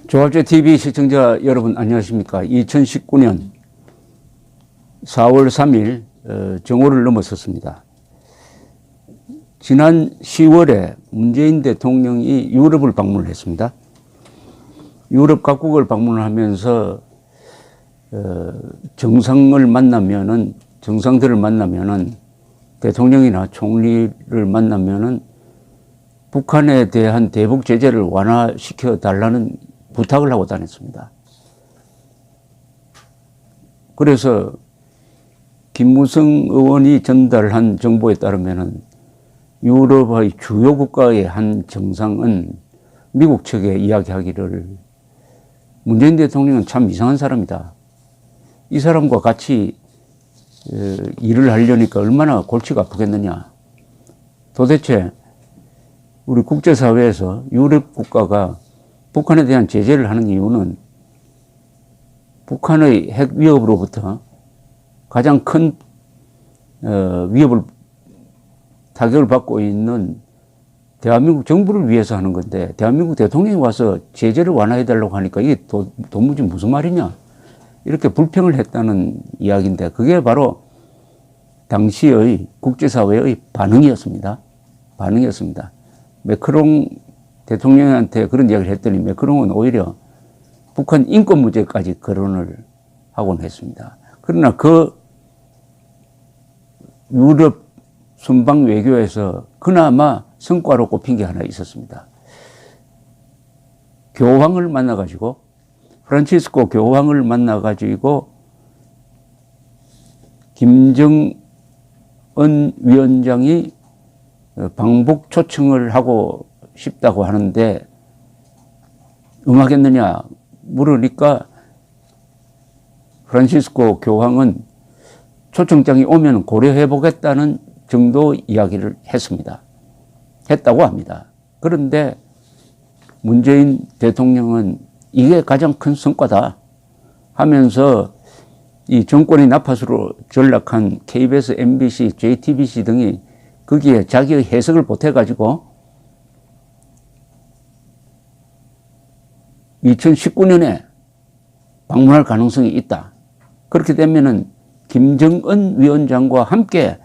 조합제TV 시청자 여러분 안녕하십니까. 2019년 4월 3일 정오를 넘어섰습니다. 지난 10월에 문재인 대통령이 유럽을 방문을 했습니다. 유럽 각국을 방문하면서 정상들을 만나면은 대통령이나 총리를 만나면은 북한에 대한 대북 제재를 완화시켜 달라는 부탁을 하고 다녔습니다. 그래서 김무성 의원이 전달한 정보에 따르면은 유럽의 주요 국가의 한 정상은 미국 측에 이야기하기를 문재인 대통령은 참 이상한 사람이다. 이 사람과 같이 일을 하려니까 얼마나 골치가 아프겠느냐. 도대체 우리 국제사회에서 유럽 국가가 북한에 대한 제재를 하는 이유는 북한의 핵 위협으로부터 가장 큰 타격을 받고 있는 대한민국 정부를 위해서 하는 건데, 대한민국 대통령이 와서 제재를 완화해달라고 하니까 이게 도무지 무슨 말이냐, 이렇게 불평을 했다는 이야기인데, 그게 바로 당시의 국제사회의 반응이었습니다. 매크롱 대통령한테 그런 이야기를 했더니 매크롱은 오히려 북한 인권 문제까지 거론을 하곤 했습니다. 그러나 그 유럽 순방 외교에서 그나마 성과로 꼽힌 게 하나 있었습니다. 교황을 만나가지고, 프란치스코 교황을 만나가지고 김정은 위원장이 방북 초청을 하고 싶다고 하는데 응하겠느냐 물으니까 프란치스코 교황은 초청장이 오면 고려해 보겠다는 정도 이야기를 했다고 합니다. 그런데 문재인 대통령은 이게 가장 큰 성과다 하면서 이 정권의 나팟으로 전락한 KBS, MBC, JTBC 등이 거기에 자기의 해석을 보태가지고 2019년에 방문할 가능성이 있다. 그렇게 되면은 김정은 위원장과 함께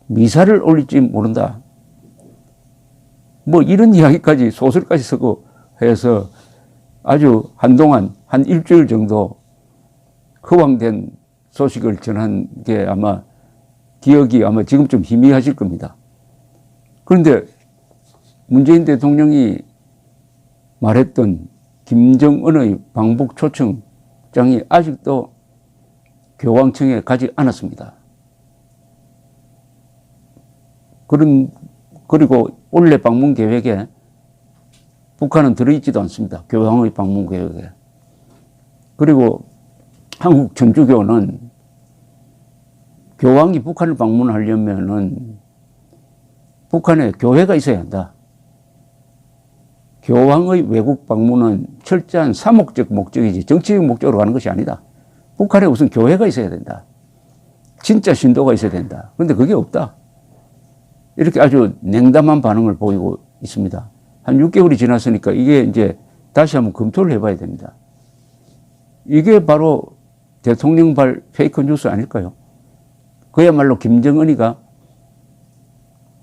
미사를 올릴지 모른다. 뭐 이런 이야기까지 소설까지 쓰고 해서 아주 한동안 한 일주일 정도 허황된 소식을 전한 게 아마 기억이 아마 지금 좀 희미하실 겁니다. 그런데 문재인 대통령이 말했던 김정은의 방북 초청장이 아직도 교황청에 가지 않았습니다. 그리고 원래 방문 계획에 북한은 들어있지도 않습니다. 교황의 방문 계획에. 그리고 한국 천주교는 교황이 북한을 방문하려면은 북한에 교회가 있어야 한다. 교황의 외국 방문은 철저한 사목적 목적이지 정치적 목적으로 가는 것이 아니다. 북한에 우선 교회가 있어야 된다. 진짜 신도가 있어야 된다. 그런데 그게 없다. 이렇게 아주 냉담한 반응을 보이고 있습니다. 한 6개월이 지났으니까 이게 이제 다시 한번 검토를 해봐야 됩니다. 이게 바로 대통령발 페이크 뉴스 아닐까요? 그야말로 김정은이가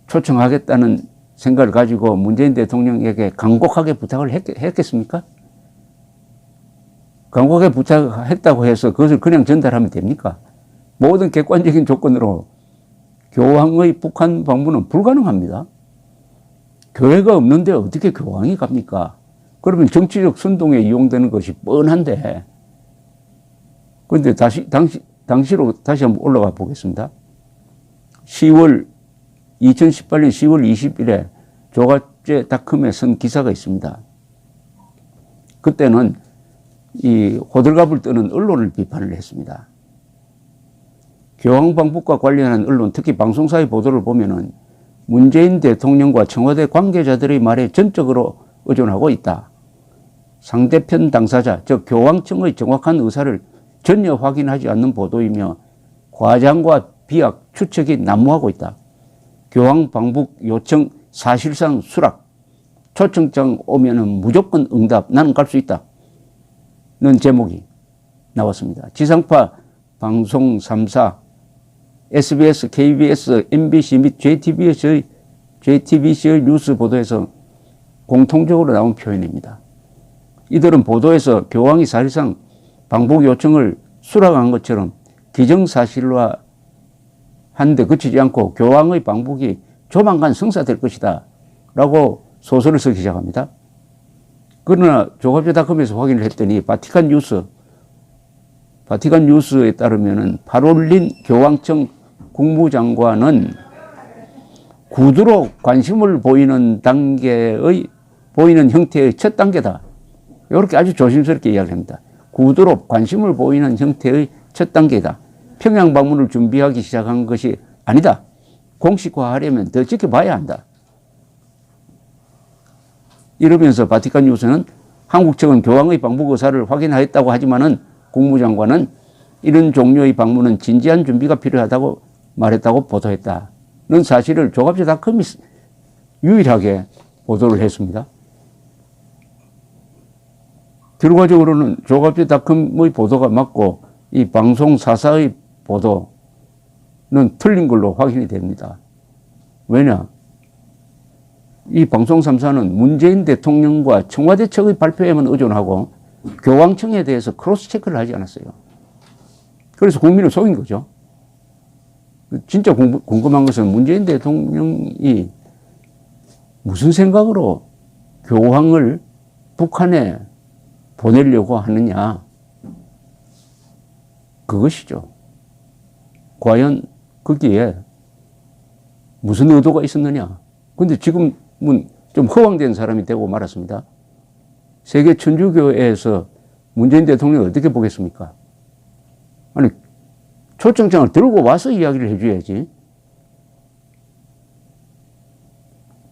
초청하겠다는 생각을 가지고 문재인 대통령에게 간곡하게 부탁을 했겠습니까? 간곡하게 부탁했다고 해서 그것을 그냥 전달하면 됩니까? 모든 객관적인 조건으로 교황의 북한 방문은 불가능합니다. 교회가 없는데 어떻게 교황이 갑니까? 그러면 정치적 선동에 이용되는 것이 뻔한데. 그런데 당시로 다시 한번 올라가 보겠습니다. 2018년 10월 20일에 조갑제닷컴에 쓴 기사가 있습니다. 그때는 이 호들갑을 떠는 언론을 비판을 했습니다. 교황 방북과 관련한 언론, 특히 방송사의 보도를 보면은 문재인 대통령과 청와대 관계자들의 말에 전적으로 의존하고 있다. 상대편 당사자, 즉 교황청의 정확한 의사를 전혀 확인하지 않는 보도이며 과장과 비약, 추측이 난무하고 있다. 교황 방북 요청 사실상 수락, 초청장 오면은 무조건 응답. 나는 갈 수 있다. 는 제목이 나왔습니다. 지상파 방송 3사, SBS, KBS, MBC 및 JTBC의 뉴스 보도에서 공통적으로 나온 표현입니다. 이들은 보도에서 교황이 사실상 방북 요청을 수락한 것처럼 기정사실화 한데 그치지 않고 교황의 방북이 조만간 성사될 것이다 라고 소설을 쓰기 시작합니다. 그러나 조갑제닷컴에서 확인을 했더니 바티칸 뉴스에 따르면은 파롤린 교황청 국무장관은 구두로 관심을 보이는 형태의 첫 단계다. 이렇게 아주 조심스럽게 이야기를 합니다. 구두로 관심을 보이는 형태의 첫 단계다. 평양 방문을 준비하기 시작한 것이 아니다. 공식화하려면 더 지켜봐야 한다. 이러면서 바티칸 뉴스는 한국 측은 교황의 방북 의사를 확인하였다고 하지만은 국무장관은 이런 종류의 방문은 진지한 준비가 필요하다고 말했다고 보도했다는 사실을 조갑제닷컴이 유일하게 보도를 했습니다. 결과적으로는 조갑제닷컴의 보도가 맞고 이 방송 4사의 보도는 틀린 걸로 확인이 됩니다. 왜냐? 이 방송 3사는 문재인 대통령과 청와대 측의 발표에만 의존하고 교황청에 대해서 크로스 체크를 하지 않았어요. 그래서 국민을 속인 거죠. 진짜 궁금한 것은 문재인 대통령이 무슨 생각으로 교황을 북한에 보내려고 하느냐. 그것이죠. 과연 거기에 무슨 의도가 있었느냐. 근데 지금은 좀 허황된 사람이 되고 말았습니다. 세계 천주교회에서 문재인 대통령을 어떻게 보겠습니까? 아니, 초청장을 들고 와서 이야기를 해줘야지.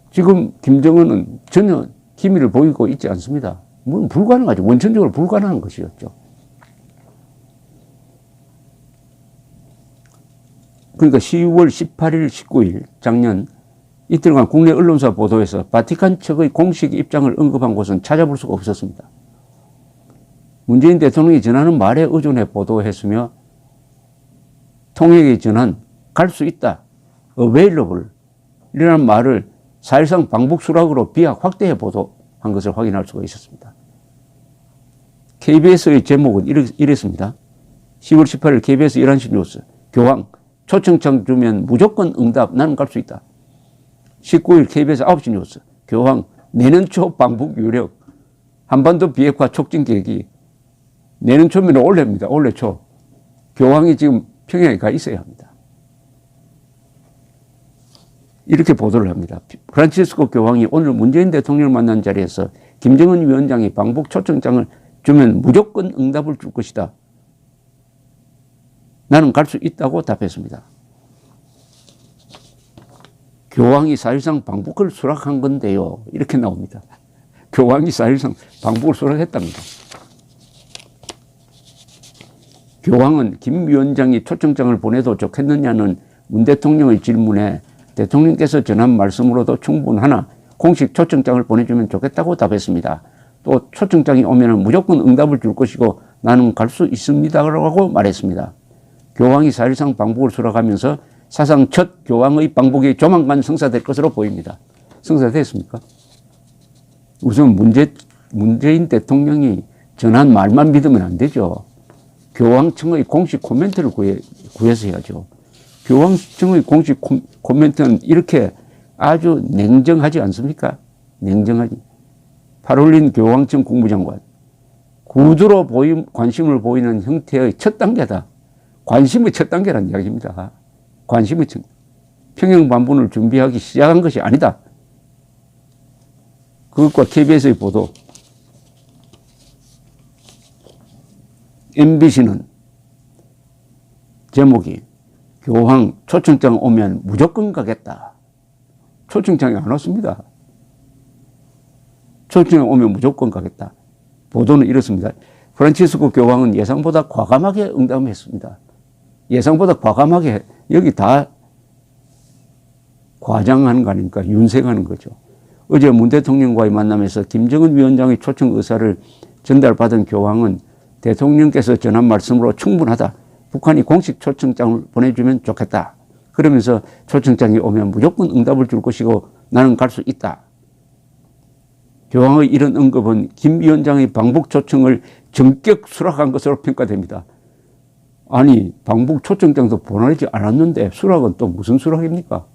지금 김정은은 전혀 기미를 보이고 있지 않습니다. 불가능하죠. 원천적으로 불가능한 것이었죠. 그러니까 10월 18일, 19일 작년 이틀간 국내 언론사 보도에서 바티칸 측의 공식 입장을 언급한 곳은 찾아볼 수가 없었습니다. 문재인 대통령이 전하는 말에 의존해 보도했으며 통역의 전한 갈 수 있다, available 이라는 말을 사실상 방북 수락으로 비약 확대해 보도한 것을 확인할 수가 있었습니다. KBS의 제목은 이랬습니다. 10월 18일 KBS 11시 뉴스 교황 초청장 주면 무조건 응답 나는 갈 수 있다. 19일 KBS 9시 뉴스 교황 내년 초 방북 유력 한반도 비핵화 촉진 계획이 내년 초면 올해입니다. 올해 초 교황이 지금 평양에 가 있어야 합니다. 이렇게 보도를 합니다. 프란치스코 교황이 오늘 문재인 대통령을 만난 자리에서 김정은 위원장이 방북 초청장을 주면 무조건 응답을 줄 것이다. 나는 갈 수 있다고 답했습니다. 교황이 사실상 방북을 수락한 건데요. 이렇게 나옵니다. 교황이 사실상 방북을 수락했답니다. 교황은 김 위원장이 초청장을 보내도 좋겠느냐는 문 대통령의 질문에 대통령께서 전한 말씀으로도 충분하나 공식 초청장을 보내주면 좋겠다고 답했습니다. 또 초청장이 오면 무조건 응답을 줄 것이고 나는 갈 수 있습니다라고 말했습니다. 교황이 사실상 방북을 수락하면서 사상 첫 교황의 방북이 조만간 성사될 것으로 보입니다. 성사됐습니까? 우선 문재인 대통령이 전한 말만 믿으면 안 되죠. 교황청의 공식 코멘트를 구해서 해야죠. 교황청의 공식 코멘트는 이렇게 아주 냉정하지 않습니까? 냉정하지. 파롤린 교황청 국무장관. 구두로 관심을 보이는 형태의 첫 단계다. 관심의 첫 단계라는 이야기입니다. 관심의 첫 평양 방문을 준비하기 시작한 것이 아니다. 그것과 KBS의 보도. MBC는 제목이 교황 초청장 오면 무조건 가겠다. 초청장이 안 왔습니다. 초청장 오면 무조건 가겠다. 보도는 이렇습니다. 프란치스코 교황은 예상보다 과감하게 응답했습니다. 예상보다 과감하게, 여기 다 과장하는 거 아닙니까? 윤색하는 거죠. 어제 문 대통령과의 만남에서 김정은 위원장의 초청 의사를 전달받은 교황은 대통령께서 전한 말씀으로 충분하다. 북한이 공식 초청장을 보내주면 좋겠다. 그러면서 초청장이 오면 무조건 응답을 줄 것이고 나는 갈 수 있다. 교황의 이런 언급은 김 위원장의 방북 초청을 전격 수락한 것으로 평가됩니다. 아니, 방북 초청장도 보내지 않았는데 수락은 또 무슨 수락입니까?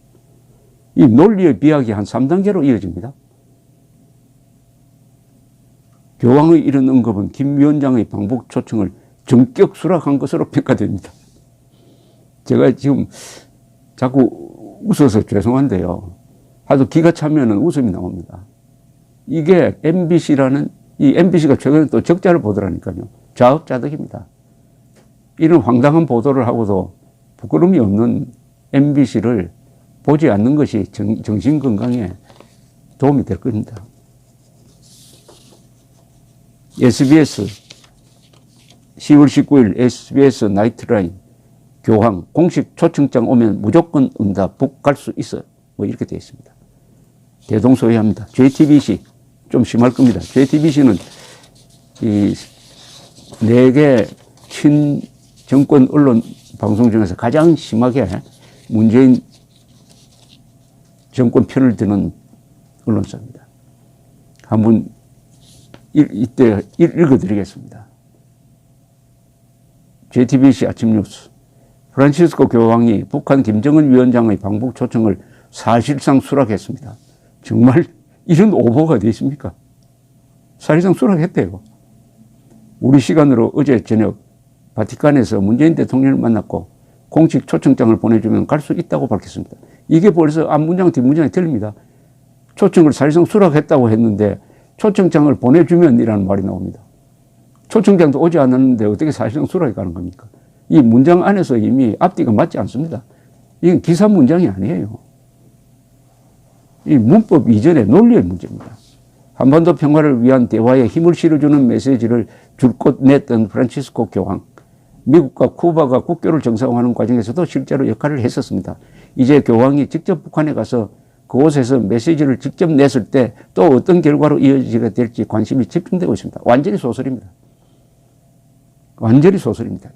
이 논리의 비약이 한 3단계로 이어집니다. 교황의 이런 언급은 김 위원장의 방북 초청을 전격 수락한 것으로 평가됩니다. 제가 지금 자꾸 웃어서 죄송한데요. 하도 기가 차면 웃음이 나옵니다. 이게 MBC라는, 이 MBC가 최근에 또 적자를 보더라니까요. 자업자득입니다. 이런 황당한 보도를 하고도 부끄러움이 없는 MBC를 보지 않는 것이 정신건강에 도움이 될 겁니다. SBS 10월 19일 SBS 나이트라인 교황 공식 초청장 오면 무조건 응답 북 갈 수 있어. 뭐 이렇게 되어 있습니다. 대동소이합니다. JTBC 좀 심할 겁니다. JTBC는 이 4개 친정권 언론 방송 중에서 가장 심하게 문재인 정권 편을 드는 언론사입니다. 한번 이때 읽어드리겠습니다. JTBC 아침 뉴스. 프란치스코 교황이 북한 김정은 위원장의 방북 초청을 사실상 수락했습니다. 정말 이런 오보가 어디 있습니까? 사실상 수락했대요. 우리 시간으로 어제 저녁 바티칸에서 문재인 대통령을 만났고 공식 초청장을 보내주면 갈 수 있다고 밝혔습니다. 이게 벌써 앞문장 뒷문장이 틀립니다. 초청을 사실상 수락했다고 했는데 초청장을 보내주면 이라는 말이 나옵니다. 초청장도 오지 않았는데 어떻게 사실상 수락이 가는 겁니까? 이 문장 안에서 이미 앞뒤가 맞지 않습니다. 이건 기사 문장이 아니에요. 이 문법 이전의 논리의 문제입니다. 한반도 평화를 위한 대화에 힘을 실어주는 메시지를 줄곧 냈던 프란치스코 교황. 미국과 쿠바가 국교를 정상화하는 과정에서도 실제로 역할을 했었습니다. 이제 교황이 직접 북한에 가서 그곳에서 메시지를 직접 냈을 때 또 어떤 결과로 이어지게 될지 관심이 집중되고 있습니다. 완전히 소설입니다. 완전히 소설입니다.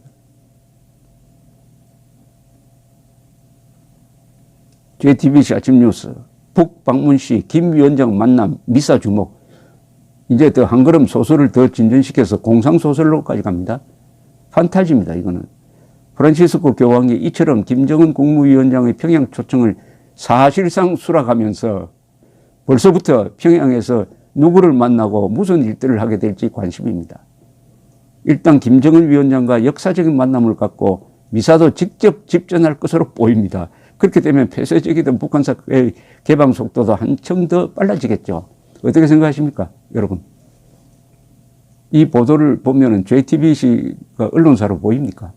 JTBC 아침 뉴스. 북 방문 시 김 위원장 만남 미사 주목. 이제 더 한 걸음 소설을 더 진전시켜서 공상소설로까지 갑니다. 판타지입니다, 이거는. 프란치스코 교황이 이처럼 김정은 국무위원장의 평양 초청을 사실상 수락하면서 벌써부터 평양에서 누구를 만나고 무슨 일들을 하게 될지 관심입니다. 일단 김정은 위원장과 역사적인 만남을 갖고 미사도 직접 집전할 것으로 보입니다. 그렇게 되면 폐쇄적이던 북한 사회의 개방 속도도 한층 더 빨라지겠죠. 어떻게 생각하십니까, 여러분? 이 보도를 보면은 JTBC가 언론사로 보입니까?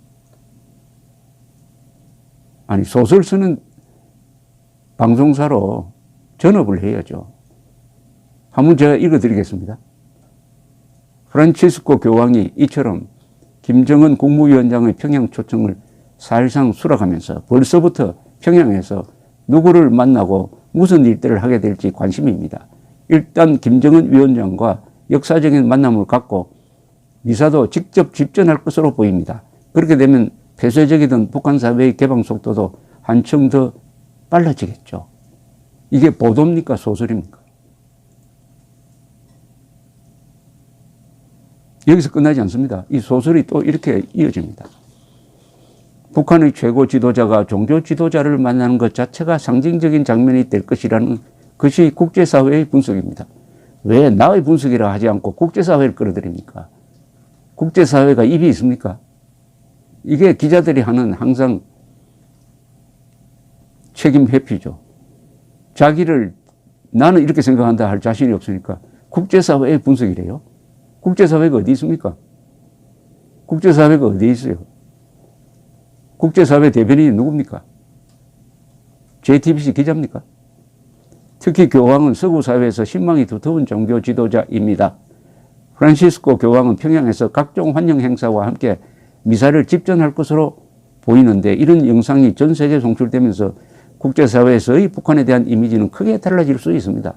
아니, 소설 쓰는 방송사로 전업을 해야죠. 한번 제가 읽어드리겠습니다. 프란치스코 교황이 이처럼 김정은 국무위원장의 평양 초청을 사실상 수락하면서 벌써부터 평양에서 누구를 만나고 무슨 일들을 하게 될지 관심입니다. 일단 김정은 위원장과 역사적인 만남을 갖고 미사도 직접 집전할 것으로 보입니다. 그렇게 되면 폐쇄적이던 북한 사회의 개방 속도도 한층 더 빨라지겠죠. 이게 보도입니까? 소설입니까? 여기서 끝나지 않습니다. 이 소설이 또 이렇게 이어집니다. 북한의 최고 지도자가 종교 지도자를 만나는 것 자체가 상징적인 장면이 될 것이라는 것이 국제사회의 분석입니다. 왜 나의 분석이라 하지 않고 국제사회를 끌어들입니까? 국제사회가 입이 있습니까? 이게 기자들이 하는 항상 책임 회피죠. 자기를 나는 이렇게 생각한다 할 자신이 없으니까 국제사회의 분석이래요. 국제사회가 어디 있습니까? 국제사회가 어디 있어요? 국제사회 대변인이 누굽니까? JTBC 기자입니까? 특히 교황은 서구 사회에서 신망이 두터운 종교 지도자입니다. 프란시스코 교황은 평양에서 각종 환영 행사와 함께 미사를 집전할 것으로 보이는데 이런 영상이 전 세계에 송출되면서 국제사회에서의 북한에 대한 이미지는 크게 달라질 수 있습니다.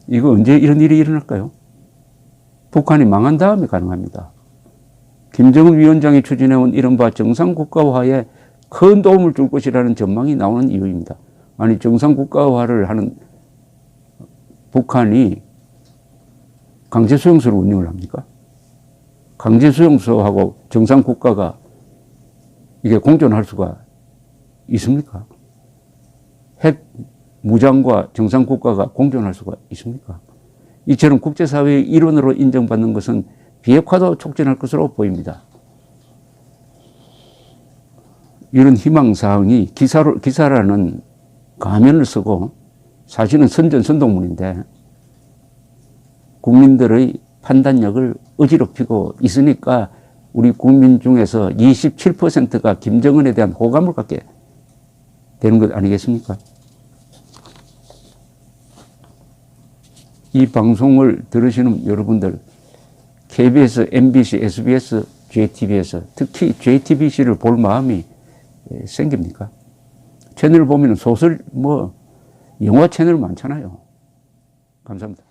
이거 언제 이런 일이 일어날까요? 북한이 망한 다음에 가능합니다. 김정은 위원장이 추진해온 이른바 정상국가화에 큰 도움을 줄 것이라는 전망이 나오는 이유입니다. 아니, 정상국가화를 하는 북한이 강제수용소를 운영을 합니까? 강제수용소하고 정상국가가 이게 공존할 수가 있습니까? 핵 무장과 정상국가가 공존할 수가 있습니까? 이처럼 국제사회의 일원으로 인정받는 것은 비핵화도 촉진할 것으로 보입니다. 이런 희망사항이 기사라는 가면을 쓰고 사실은 선전선동문인데 국민들의 판단력을 어지럽히고 있으니까 우리 국민 중에서 27%가 김정은에 대한 호감을 갖게 되는 것 아니겠습니까? 이 방송을 들으시는 여러분들, KBS, MBC, SBS, JTBS, 특히 JTBC를 볼 마음이 생깁니까? 채널 보면 소설, 영화 채널 많잖아요. 감사합니다.